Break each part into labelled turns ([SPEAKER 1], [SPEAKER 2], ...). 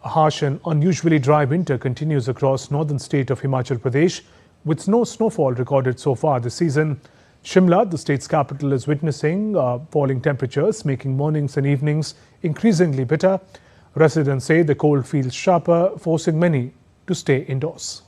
[SPEAKER 1] A harsh and unusually dry winter continues across northern state of Himachal Pradesh, with no snowfall recorded so far this season. Shimla, the state's capital, is witnessing falling temperatures, making mornings and evenings increasingly bitter. Residents say the cold feels sharper, forcing many to stay indoors.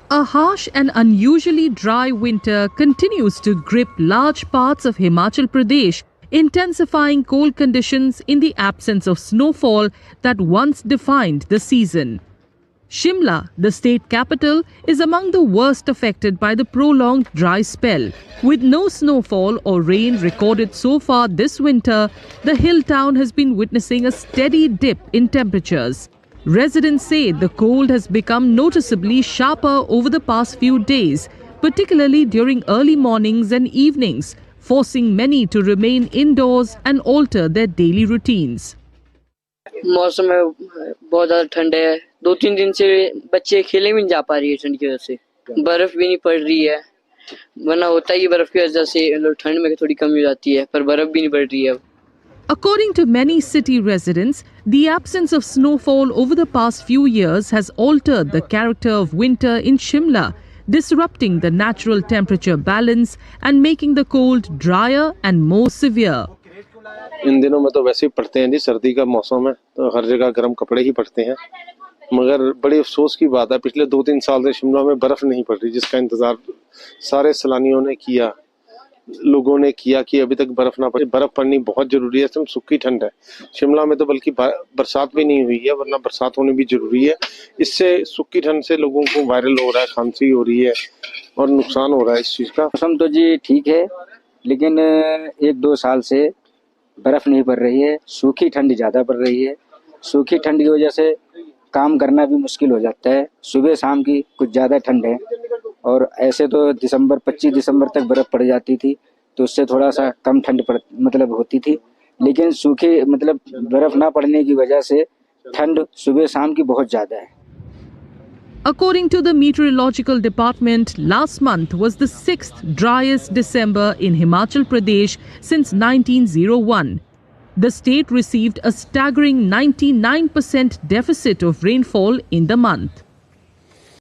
[SPEAKER 2] A harsh and unusually dry winter continues to grip large parts of Himachal Pradesh, intensifying cold conditions in the absence of snowfall that once defined the season. Shimla, the state capital, is among the worst affected by the prolonged dry spell. With no snowfall or rain recorded so far this winter, the hill town has been witnessing a steady dip in temperatures. Residents say the cold has become noticeably sharper over the past few days, particularly during early mornings and evenings, forcing many to remain indoors and alter their daily routines.
[SPEAKER 3] मौसम बहुत ज़्यादा ठंड है। 2-3 दिन से बच्चे खेलने भी नहीं जा पा रही है ठंड की वजह से। बर्फ भी नहीं पड़ रही है, वरना होता ही बर्फ की वजह से ठंड में थोड़ी कमी हो जाती है, पर बर्फ भी नहीं पड़ रही है।
[SPEAKER 2] According to many city residents, the absence of snowfall over the past few years has altered the character of winter in Shimla, disrupting the natural temperature balance and making the cold drier and more severe.
[SPEAKER 4] इन दिनों में तो वैसे ही पड़ते हैं जी, सर्दी का मौसम है तो हर जगह गर्म कपड़े ही पड़ते हैं, मगर बड़े अफसोस की बात है पिछले 2-3 साल से शिमला में बर्फ नहीं पड़ रही, जिसका इंतजार सारे सैलानियों ने किया, लोगों ने किया कि अभी तक बर्फ ना पड़े। बर्फ पड़नी बहुत जरूरी है, इसमें सूखी ठंड है। शिमला में तो बल्कि बरसात भी नहीं हुई है, वरना बरसात होनी भी जरूरी है। इससे सूखी ठंड से लोगों को वायरल हो रहा है, खांसी हो रही है और नुकसान हो रहा है इस चीज का।
[SPEAKER 5] मौसम तो जी ठीक है, लेकिन 1-2 साल से बर्फ नहीं पड़ रही है, सूखी ठंड ज़्यादा पड़ रही है। सूखी ठंड की वजह से काम करना भी मुश्किल हो जाता है। सुबह शाम की कुछ ज़्यादा ठंड है और ऐसे तो 25 दिसंबर तक बर्फ़ पड़ जाती थी, तो उससे थोड़ा सा कम ठंड होती थी, लेकिन सूखी बर्फ़ ना पड़ने की वजह से ठंड सुबह शाम की बहुत ज़्यादा है।
[SPEAKER 2] According to the Meteorological Department, last month was the 6th driest December in Himachal Pradesh since 1901. The state received a staggering 99% deficit of rainfall in the month.